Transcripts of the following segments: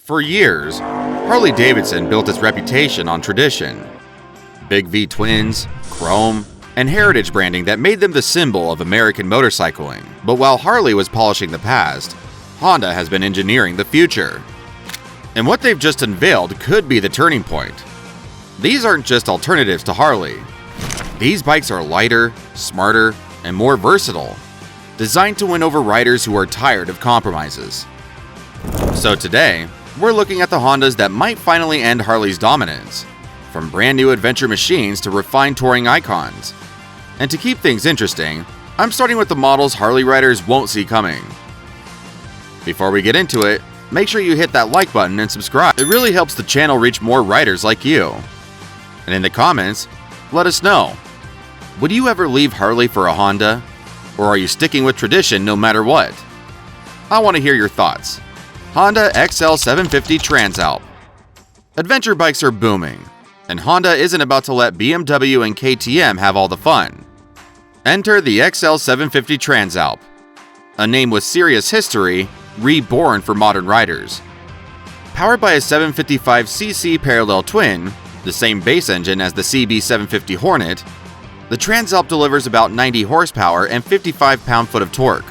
For years, Harley Davidson built its reputation on tradition. Big V twins, chrome, and heritage branding that made them the symbol of American motorcycling. But while Harley was polishing the past, Honda has been engineering the future. And what they've just unveiled could be the turning point. These aren't just alternatives to Harley. These bikes are lighter, smarter, and more versatile, designed to win over riders who are tired of compromises. So today, we're looking at the Hondas that might finally end Harley's dominance, from brand new adventure machines to refined touring icons. And to keep things interesting, I'm starting with the models Harley riders won't see coming. Before we get into it, make sure you hit that like button and subscribe. It really helps the channel reach more riders like you. And in the comments, let us know. Would you ever leave Harley for a Honda? Or are you sticking with tradition no matter what? I want to hear your thoughts. Honda XL750 Transalp. Adventure bikes are booming, and Honda isn't about to let BMW and KTM have all the fun. Enter the XL750 Transalp, a name with serious history, reborn for modern riders. Powered by a 755cc parallel twin, the same base engine as the CB1000R Hornet, the Transalp delivers about 90 horsepower and 55 pound-foot of torque.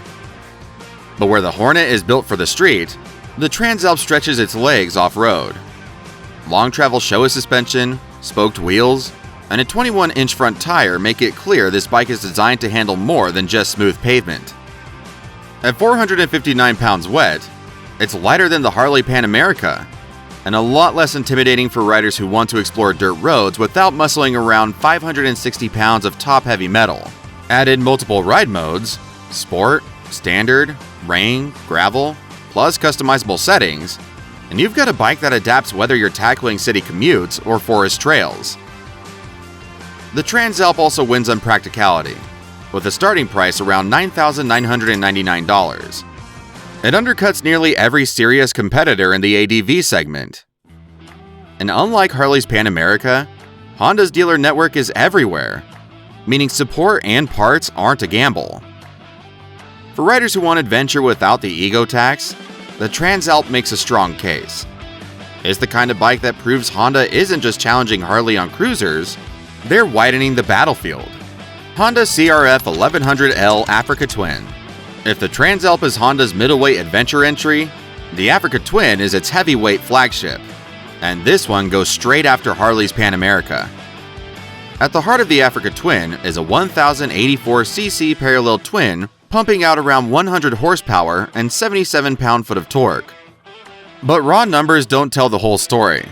But where the Hornet is built for the street, the Transalp stretches its legs off-road. Long travel Showa suspension, spoked wheels, and a 21-inch front tire make it clear this bike is designed to handle more than just smooth pavement. At 459 pounds wet, it's lighter than the Harley Pan America, and a lot less intimidating for riders who want to explore dirt roads without muscling around 560 pounds of top-heavy metal. Added multiple ride modes, Sport, Standard, Rain, Gravel, plus customizable settings, and you've got a bike that adapts whether you're tackling city commutes or forest trails. The Transalp also wins on practicality, with a starting price around $9,999. It undercuts nearly every serious competitor in the ADV segment. And unlike Harley's Pan America, Honda's dealer network is everywhere, meaning support and parts aren't a gamble. For riders who want adventure without the ego tax, the Transalp makes a strong case. It's the kind of bike that proves Honda isn't just challenging Harley on cruisers, they're widening the battlefield. Honda CRF 1100L Africa Twin. If the Transalp is Honda's middleweight adventure entry, the Africa Twin is its heavyweight flagship, and this one goes straight after Harley's Pan America. At the heart of the Africa Twin is a 1084cc parallel twin pumping out around 100 horsepower and 77 pound-foot of torque. But raw numbers don't tell the whole story.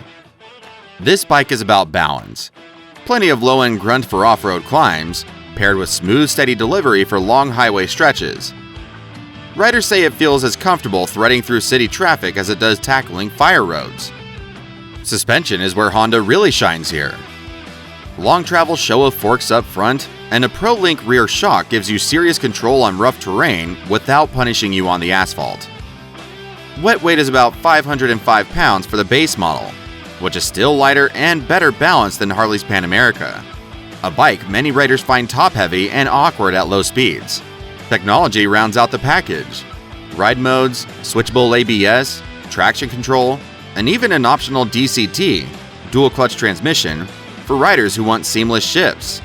This bike is about balance. Plenty of low-end grunt for off-road climbs, paired with smooth, steady delivery for long highway stretches. Riders say it feels as comfortable threading through city traffic as it does tackling fire roads. Suspension is where Honda really shines here. Long travel Showa forks up front, and a ProLink rear shock gives you serious control on rough terrain without punishing you on the asphalt. Wet weight is about 505 pounds for the base model, which is still lighter and better balanced than Harley's Pan America, a bike many riders find top-heavy and awkward at low speeds. Technology rounds out the package. Ride modes, switchable ABS, traction control, and even an optional DCT, dual-clutch transmission, for riders who want seamless shifts.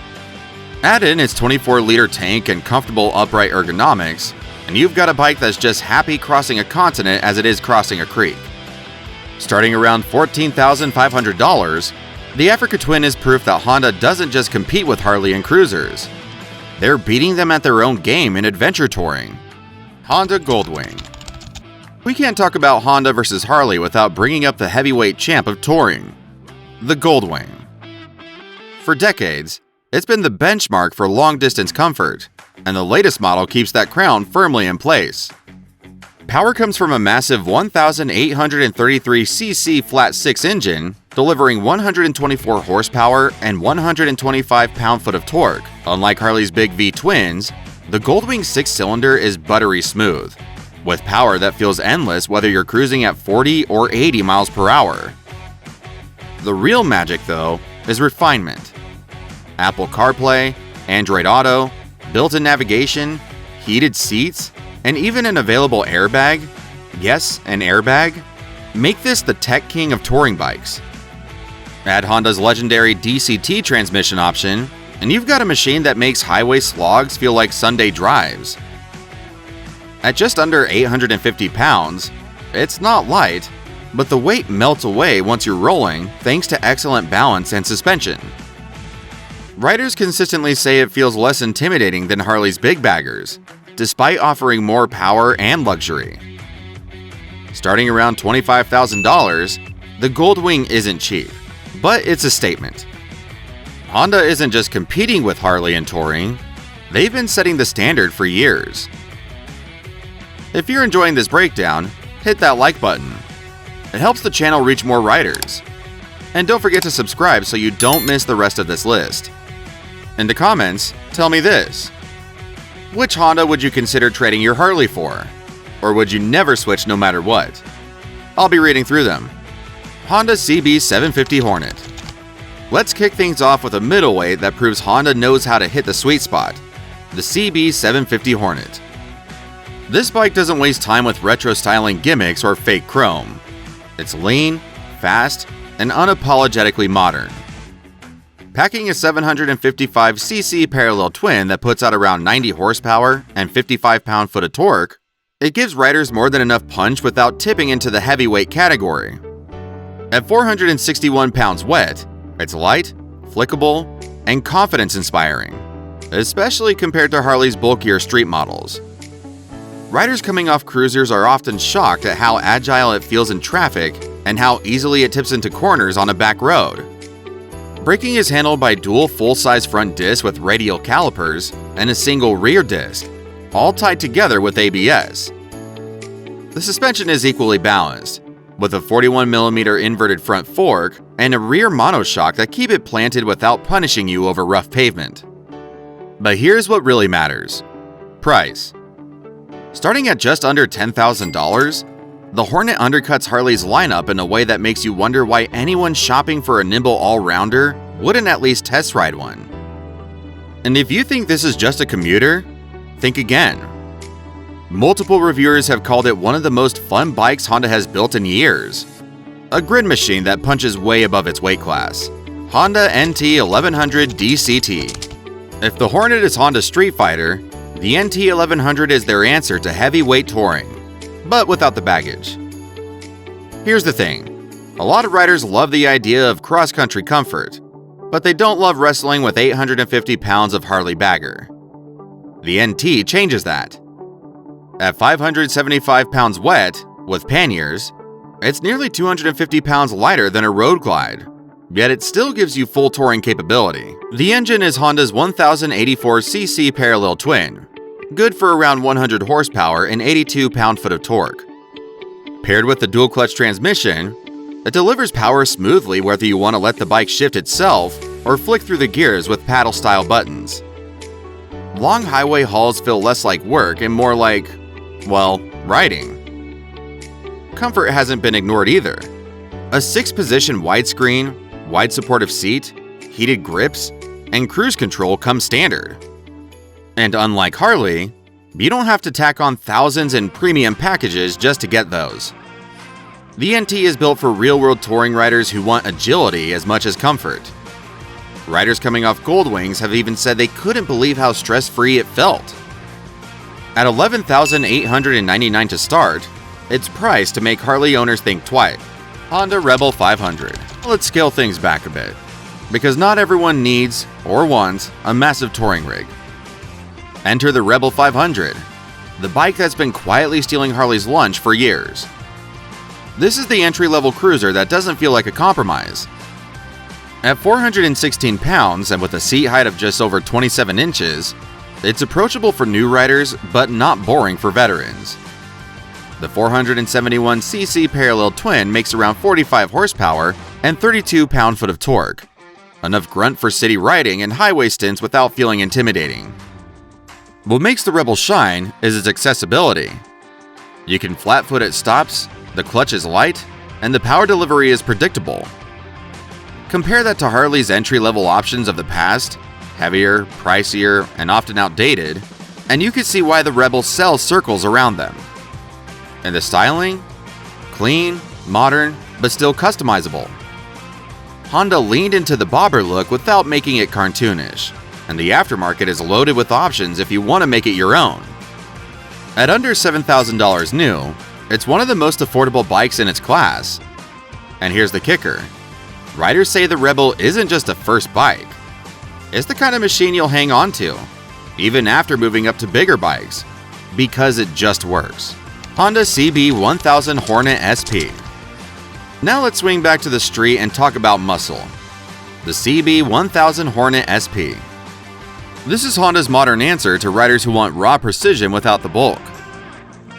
Add in its 24-liter tank and comfortable upright ergonomics, and you've got a bike that's just happy crossing a continent as it is crossing a creek. Starting around $14,500, the Africa Twin is proof that Honda doesn't just compete with Harley and cruisers. They're beating them at their own game in adventure touring. Honda Goldwing. We can't talk about Honda versus Harley without bringing up the heavyweight champ of touring, the Goldwing. For decades, it's been the benchmark for long-distance comfort, and the latest model keeps that crown firmly in place. Power comes from a massive 1,833cc flat-six engine, delivering 124 horsepower and 125 pound-foot of torque. Unlike Harley's Big V twins, the Goldwing six-cylinder is buttery smooth, with power that feels endless whether you're cruising at 40 or 80 miles per hour. The real magic, though, is refinement. Apple CarPlay, Android Auto, built-in navigation, heated seats, and even an available airbag, yes, an airbag, make this the tech king of touring bikes. Add Honda's legendary DCT transmission option, and you've got a machine that makes highway slogs feel like Sunday drives. At just under 850 pounds, it's not light, but the weight melts away once you're rolling thanks to excellent balance and suspension. Riders consistently say it feels less intimidating than Harley's big baggers, despite offering more power and luxury. Starting around $25,000, the Goldwing isn't cheap, but it's a statement. Honda isn't just competing with Harley in touring, they've been setting the standard for years. If you're enjoying this breakdown, hit that like button. It helps the channel reach more riders. And don't forget to subscribe so you don't miss the rest of this list. In the comments, tell me this. Which Honda would you consider trading your Harley for? Or would you never switch no matter what? I'll be reading through them. Honda CB750 Hornet. Let's kick things off with a middleweight that proves Honda knows how to hit the sweet spot. The CB750 Hornet. This bike doesn't waste time with retro styling gimmicks or fake chrome. It's lean, fast, and unapologetically modern. Packing a 755cc parallel twin that puts out around 90 horsepower and 55 pound-foot of torque, it gives riders more than enough punch without tipping into the heavyweight category. At 461 pounds wet, it's light, flickable, and confidence-inspiring, especially compared to Harley's bulkier street models. Riders coming off cruisers are often shocked at how agile it feels in traffic and how easily it tips into corners on a back road. Braking is handled by dual full-size front discs with radial calipers and a single rear disc, all tied together with ABS. The suspension is equally balanced, with a 41mm inverted front fork and a rear monoshock that keep it planted without punishing you over rough pavement. But here's what really matters: price. Starting at just under $10,000, the Hornet undercuts Harley's lineup in a way that makes you wonder why anyone shopping for a nimble all-rounder wouldn't at least test ride one. And if you think this is just a commuter, think again. Multiple reviewers have called it one of the most fun bikes Honda has built in years. A grid machine that punches way above its weight class. Honda NT 1100 DCT. If the Hornet is Honda's street fighter, the NT 1100 is their answer to heavyweight touring, but without the baggage. Here's the thing. A lot of riders love the idea of cross-country comfort, but they don't love wrestling with 850 pounds of Harley bagger. The NT changes that. At 575 pounds wet, with panniers, it's nearly 250 pounds lighter than a road glide, yet it still gives you full touring capability. The engine is Honda's 1084cc parallel twin, good for around 100 horsepower and 82 pound-foot of torque. Paired with the dual-clutch transmission, it delivers power smoothly whether you want to let the bike shift itself or flick through the gears with paddle-style buttons. Long highway hauls feel less like work and more like, well, riding. Comfort hasn't been ignored either. A 6-position widescreen, wide supportive seat, heated grips, and cruise control come standard. And unlike Harley, you don't have to tack on thousands in premium packages just to get those. The NT is built for real-world touring riders who want agility as much as comfort. Riders coming off Goldwings have even said they couldn't believe how stress-free it felt. At $11,899 to start, it's priced to make Harley owners think twice. Honda Rebel 500. Let's scale things back a bit, because not everyone needs or wants a massive touring rig. Enter the Rebel 500, the bike that's been quietly stealing Harley's lunch for years. This is the entry-level cruiser that doesn't feel like a compromise. At 416 pounds and with a seat height of just over 27 inches, it's approachable for new riders but not boring for veterans. The 471cc parallel twin makes around 45 horsepower and 32 pound-foot of torque, enough grunt for city riding and highway stints without feeling intimidating. What makes the Rebel shine is its accessibility. You can flat-foot at stops, the clutch is light, and the power delivery is predictable. Compare that to Harley's entry-level options of the past, heavier, pricier, and often outdated, and you can see why the Rebel sells circles around them. And the styling? Clean, modern, but still customizable. Honda leaned into the bobber look without making it cartoonish, and the aftermarket is loaded with options if you want to make it your own. At under $7,000 new, it's one of the most affordable bikes in its class. And here's the kicker. Riders say the Rebel isn't just a first bike. It's the kind of machine you'll hang on to, even after moving up to bigger bikes, because it just works. Honda CB1000 Hornet SP. Now let's swing back to the street and talk about muscle. The CB1000 Hornet SP. This is Honda's modern answer to riders who want raw precision without the bulk.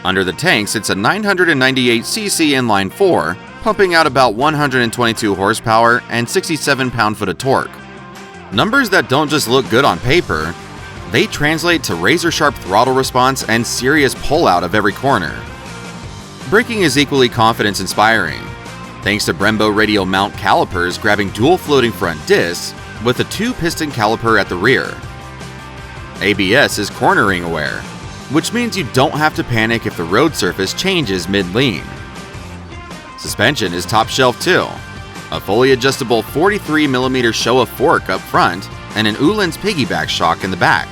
Under the tanks, it's a 998cc inline 4, pumping out about 122 horsepower and 67 pound-foot of torque. Numbers that don't just look good on paper, they translate to razor-sharp throttle response and serious pull-out of every corner. Braking is equally confidence-inspiring, thanks to Brembo radial mount calipers grabbing dual floating front discs with a 2-piston caliper at the rear. ABS is cornering aware, which means you don't have to panic if the road surface changes mid-lean. Suspension is top shelf too, a fully adjustable 43mm Showa fork up front and an Öhlins piggyback shock in the back.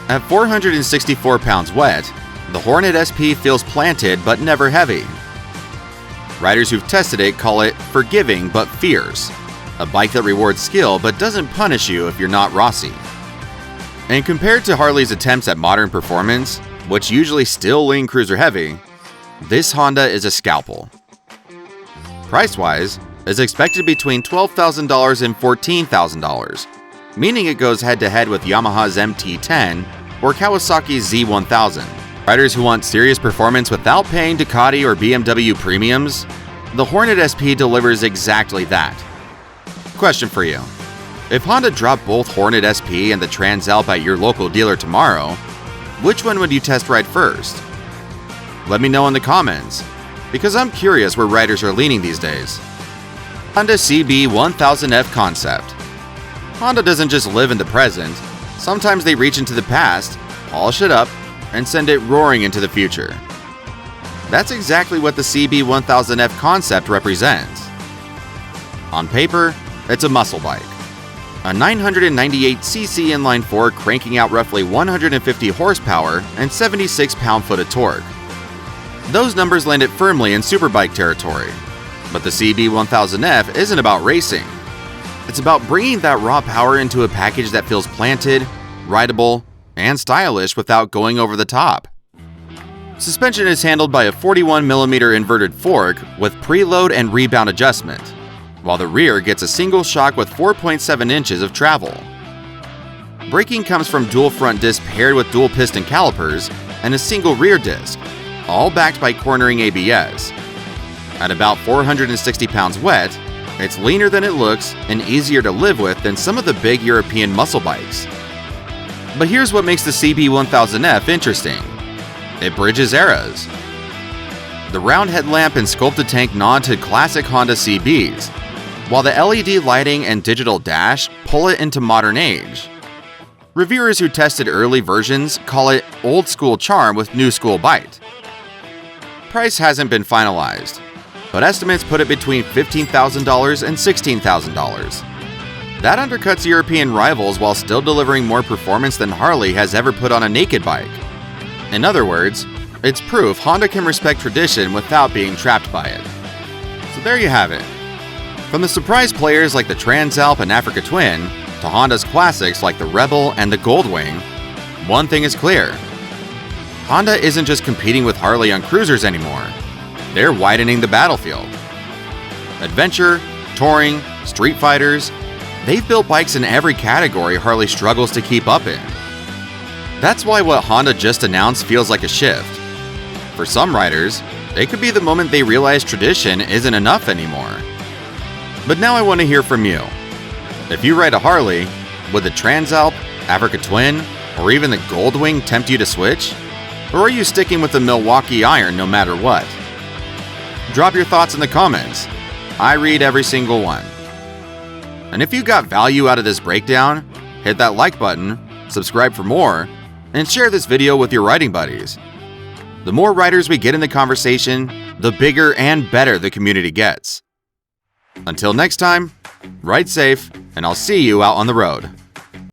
At 464 pounds wet, the Hornet SP feels planted but never heavy. Riders who've tested it call it forgiving but fierce, a bike that rewards skill but doesn't punish you if you're not Rossi. And compared to Harley's attempts at modern performance, which usually still lean cruiser heavy, this Honda is a scalpel. Price-wise, is expected between $12,000 and $14,000, meaning it goes head-to-head with Yamaha's MT-10 or Kawasaki's Z1000. Riders who want serious performance without paying Ducati or BMW premiums, the Hornet SP delivers exactly that. Question for you. If Honda dropped both Hornet SP and the Transalp at your local dealer tomorrow, which one would you test ride first? Let me know in the comments, because I'm curious where riders are leaning these days. Honda CB1000F concept. Honda doesn't just live in the present, sometimes they reach into the past, polish it up, and send it roaring into the future. That's exactly what the CB1000F concept represents. On paper, it's a muscle bike. A 998cc inline 4 cranking out roughly 150 horsepower and 76 pound-foot of torque. Those numbers land it firmly in superbike territory. But the CB1000F isn't about racing. It's about bringing that raw power into a package that feels planted, rideable, and stylish without going over the top. Suspension is handled by a 41mm inverted fork with preload and rebound adjustment, while the rear gets a single shock with 4.7 inches of travel. Braking comes from dual front disc paired with dual piston calipers and a single rear disc, all backed by cornering ABS. At about 460 pounds wet, it's leaner than it looks and easier to live with than some of the big European muscle bikes. But here's what makes the CB1000F interesting. It bridges eras. The round headlamp and sculpted tank nod to classic Honda CBs, while the LED lighting and digital dash pull it into modern age. Reviewers who tested early versions call it old school charm with new school bite. Price hasn't been finalized, but estimates put it between $15,000 and $16,000. That undercuts European rivals while still delivering more performance than Harley has ever put on a naked bike. In other words, it's proof Honda can respect tradition without being trapped by it. So there you have it. From the surprise players like the Transalp and Africa Twin, to Honda's classics like the Rebel and the Goldwing, one thing is clear. Honda isn't just competing with Harley on cruisers anymore. They're widening the battlefield. Adventure, touring, street fighters, they've built bikes in every category Harley struggles to keep up in. That's why what Honda just announced feels like a shift. For some riders, it could be the moment they realize tradition isn't enough anymore. But now I want to hear from you. If you ride a Harley, would the Transalp, Africa Twin, or even the Goldwing tempt you to switch? Or are you sticking with the Milwaukee Iron no matter what? Drop your thoughts in the comments. I read every single one. And if you got value out of this breakdown, hit that like button, subscribe for more, and share this video with your riding buddies. The more riders we get in the conversation, the bigger and better the community gets. Until next time, ride safe, and I'll see you out on the road.